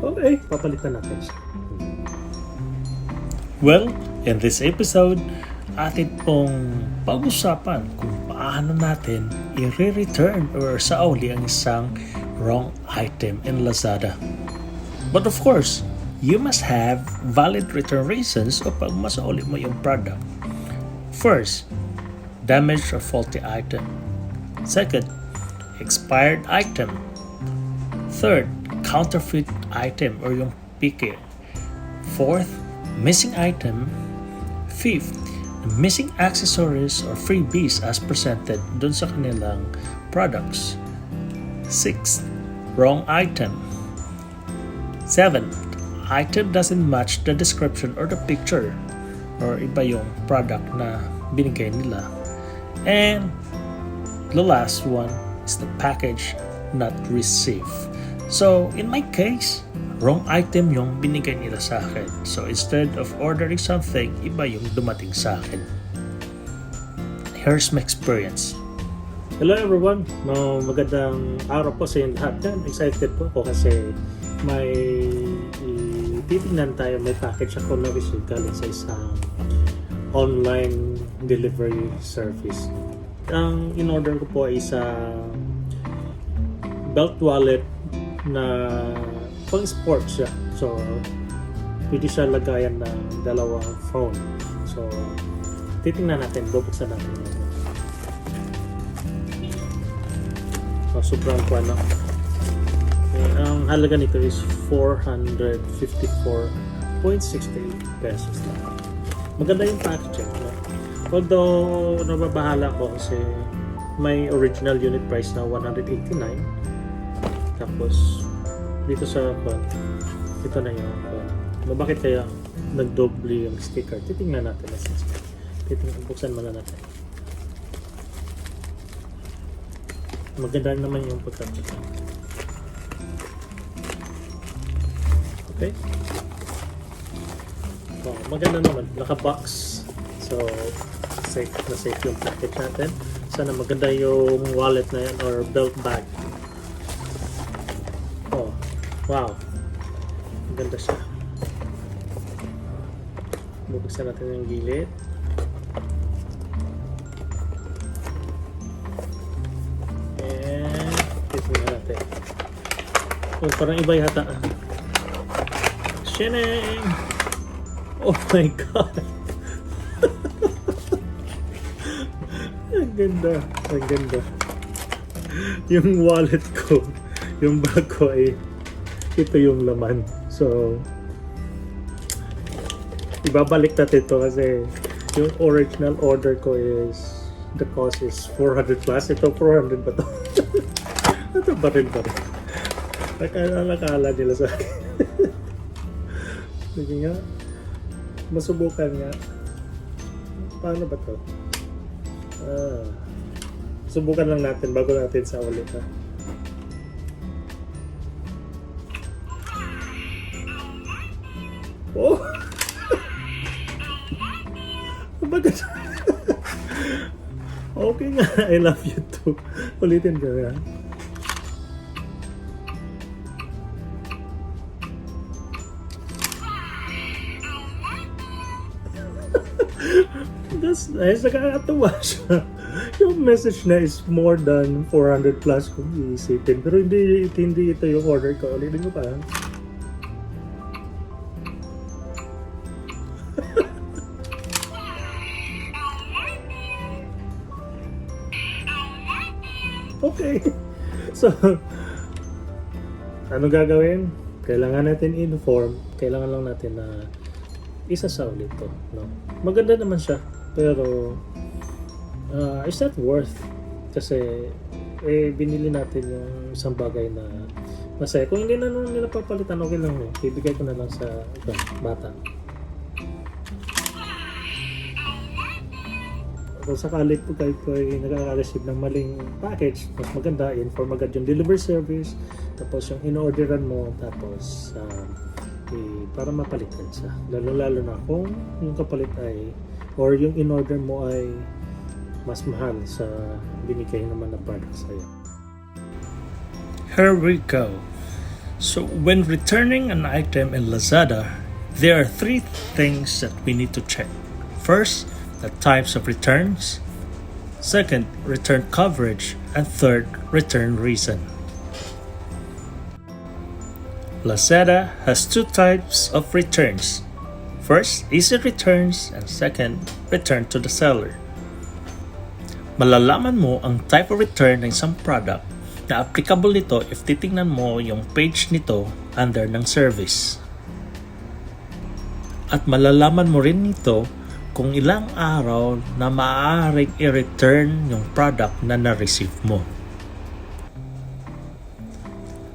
Okay, papalitan natin siya. Well, in this episode, atin pong pag-usapan kung paano natin i-return or sauli ang isang wrong item in Lazada. But of course, you must have valid return reasons o pag masauli mo yung product. First, damaged or faulty item. Second, expired item. Third, counterfeit item or yung pike. Fourth, missing item. Fifth, missing accessories or freebies as presented dun sa kanilang products. Sixth, wrong item. Seventh, item doesn't match the description or the picture or iba yung product na binigay nila. And the last one is the package not received. So in my case, wrong item yung binigay nila sa akin. So instead of ordering something, iba yung dumating sa akin. Here's my experience. Hello everyone, magandang araw po sa inyong lahat. Excited po ako kasi may titignan tayo, may package ako na receive galing sa isang online delivery service. Ang in-order ko po ay sa belt wallet na pang sports siya. So, pwede siya lagayan ng dalawang phone. So, titingnan natin, bubuksan natin. So, sobrang kuwan na. Ang halaga nito is 454.68 pesos lang. Maganda yung packaging. Although, nababahala ko kasi may original unit price na 189. Tapos, dito sa ito na yung bakit kaya nagdoble yung sticker. Titingnan natin. Buksan muna natin. Maganda naman yung pagkakita. Okay. Oh, maganda naman. Naka-box. So, safe na safe yung package natin. Sana maganda yung wallet na yan or belt bag. Oh, wow. Maganda siya. Bubuksan natin yung gilid. And, titingnan natin. Oh, parang iba yata. Sheneng! Oh my God! Ang ganda. Ang ganda. Yung wallet ko, yung bag ko ay ito yung laman. So, ibabalik natin ito kasi yung original order ko is the cost is 400 plus. Ito 400 ba ito? Ito ba rin ba rin? Nakala nila sa akin. Sige nga. Masubukan nga. Paano ba ito? Subukan lang natin bago natin sa ulit ha. Oh! Bagat. Okay nga. I love you too. Ulitin ko ha. That's nice. Nakakatawa siya. Yung message na is more than 400 plus kung iisipin. Pero hindi ito yung order ko. Ulitin ko pa. Okay. So, ano gagawin? Kailangan natin inform. Kailangan lang natin na isasauli ito. No? Maganda naman siya. Pero, it's not worth. Kasi, binili natin yung isang bagay na masaya. Kung hindi na nila papalitan, okay lang yun. Ibigay ko na lang sa bata. Kung sakali po kayo ay nakaka-receive ng maling package, mas maganda, inform agad yung delivery service, tapos yung in-orderan mo, tapos para mapalitan siya. Lalo na kung yung kapalit ay, or yung in-order mo ay mas mahal sa binigay naman na product sa'yo. Here we go. So when returning an item in Lazada, there are three things that we need to check. First, the types of returns. Second, return coverage. And third, return reason. Lazada has two types of returns. First, easy returns, and second, return to the seller. Malalaman mo ang type of return ng isang product na applicable nito if titingnan mo yung page nito under ng service. At malalaman mo rin nito kung ilang araw na maaaring i-return yung product na na-receive mo.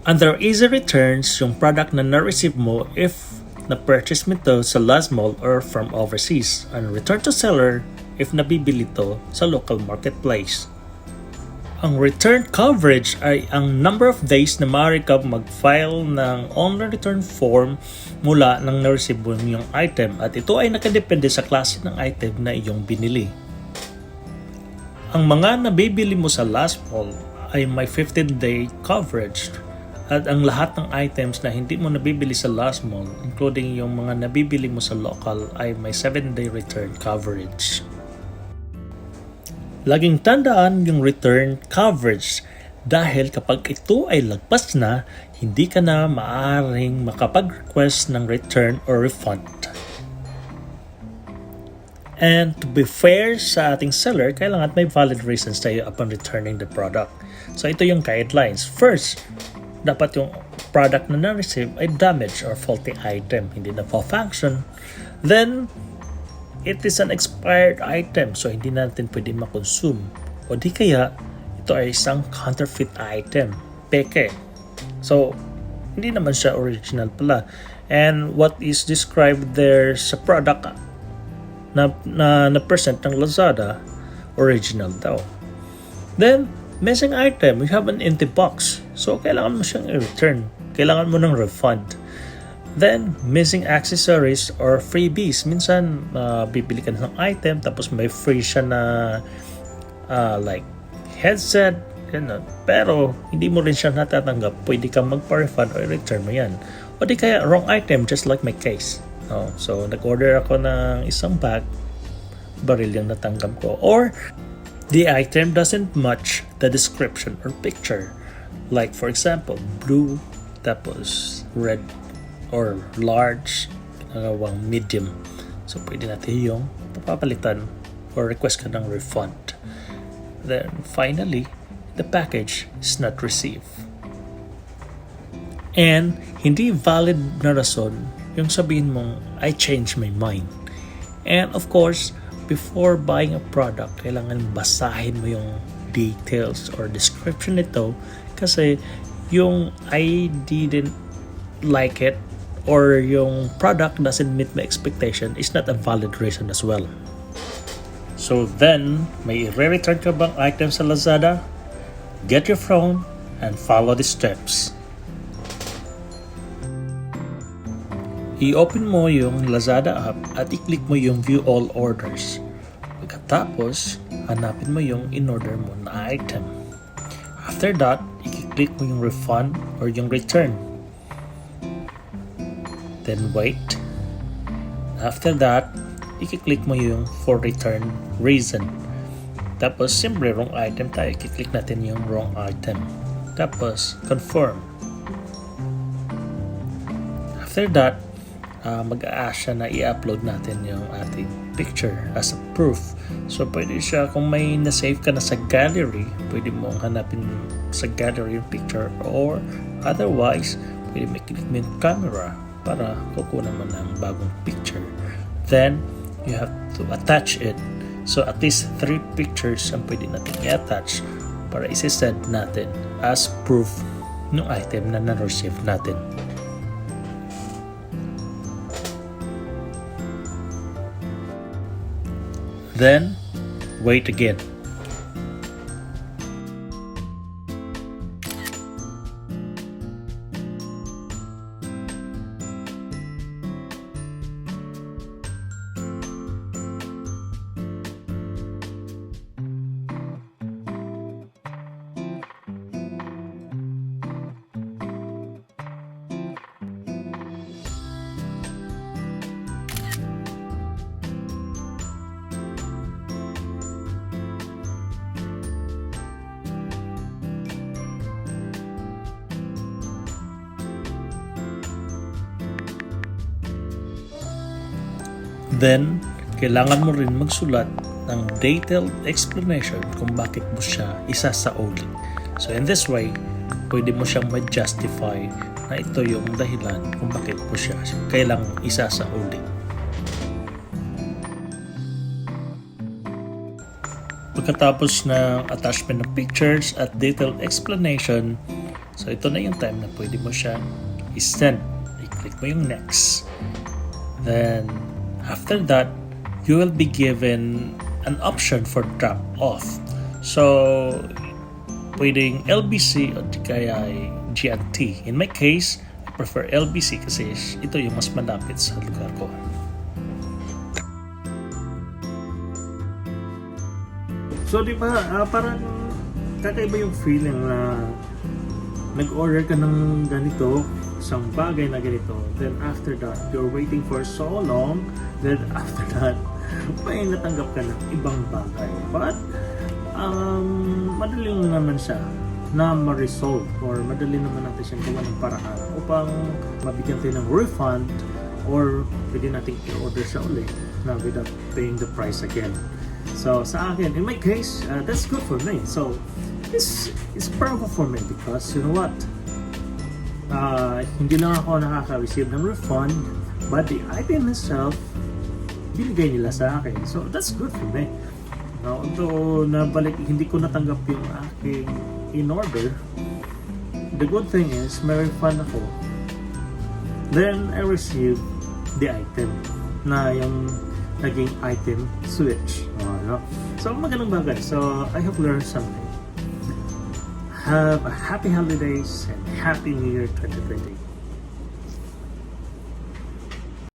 Under easy returns, yung product na na-receive mo if na-purchase mo ito sa last mall or from overseas. And return to seller if nabibili ito sa local marketplace. Ang return coverage ay ang number of days na maaari ka mag-file ng online return form mula nang na-receive mo yung item at ito ay nakadepende sa klase ng item na iyong binili. Ang mga nabibili mo sa last mall ay may 15-day coverage at ang lahat ng items na hindi mo nabibili sa last mall, including yung mga nabibili mo sa local, ay may 7-day return coverage. Laging tandaan yung return coverage dahil kapag ito ay lagpas na, hindi ka na maaaring makapag-request ng return or refund. And to be fair sa ating seller, kailangan may valid reasons tayo upon returning the product. So ito yung guidelines. First, dapat yung product na na-receive ay damaged or faulty item, hindi na function. Then, it is an expired item, so hindi natin pwede makonsume. O di kaya, ito ay isang counterfeit item, peke. So, hindi naman siya original pala. And what is described there sa product na present ng Lazada, original daw. Then, missing item, you have an empty box. So, kailangan mo siyang i-return. Kailangan mo ng refund. Then, missing accessories or freebies. Minsan, bibili ka ng item tapos may free siya na like headset, ganun. Pero, hindi mo rin siya natatanggap. Pwede kang magpa-refund or return mo yan. O di kaya, wrong item, just like my case. So, nag-order ako ng isang bag, baril yung natanggap ko. Or, the item doesn't match the description or picture. Like, for example, blue, tapos red, or large, ginagawang medium. So, pwede natin yung papapalitan or request ka ng refund. Then, finally, the package is not received. And, hindi valid na rason yung sabihin mong, I changed my mind. And, of course, before buying a product, kailangan basahin mo yung details or description nito kasi yung I didn't like it or yung product doesn't meet my expectation is not a valid reason as well. So then, may i-return ka bang item sa Lazada? Get your phone and follow the steps. I-open mo yung Lazada app at i-click mo yung View All Orders. Pagkatapos, hanapin mo yung in-order mo na item. After that, i-click mo yung refund or yung return. Then wait. After that, i-click mo yung for return reason. Tapos, simple wrong item tayo. I-click natin yung wrong item. Tapos, confirm. After that, mag-a-ask siya na i-upload natin yung ating picture as a proof. So, pwede siya, kung may na-save ka na sa gallery, pwede mo hanapin sa gallery yung picture or otherwise, pwede may click mo yung camera para kukunan mo ng bagong picture. Then, you have to attach it. So, at least 3 pictures ang pwede natin i-attach para isi-send natin as proof ng item na na-receive natin. Then, wait again. Then, kailangan mo rin magsulat ng detailed explanation kung bakit mo siya isasauli. So in this way, pwede mo siyang ma-justify na ito yung dahilan kung bakit mo siya kailangang isasauli. Pagkatapos ng attachment ng pictures at detailed explanation, so ito na yung time na pwede mo siya i-send. I-click mo yung next. Then, after that, you will be given an option for drop off. So, pwedeng LBC o kaya GNT. In my case, I prefer LBC kasi ito yung mas malapit sa lugar ko. So, di ba, parang kakaiba yung feeling na nag-order ka ng ganito, isang bagay na ganito, then after that, you're waiting for so long, then after that, may natanggap ka ng ibang bagay. But, madali naman siya na ma-resolve or madali naman natin siyang gawa ng paraan upang mabigyan tayo ng refund or pwede natin i-order siya ulit na without paying the price again. So, sa akin, in my case, that's good for me. So, it's powerful for me because, you know what? Hindi lang ako nakaka-receive ng refund, but the item itself, binigay nila sa akin. So, that's good for me. Although, hindi ko natanggap yung aking in-order, the good thing is, may refund ako. Then, I receive the item na yung naging item switch. So, magandang bagay. So, I have learned something. Have a happy holidays and happy New Year 2020.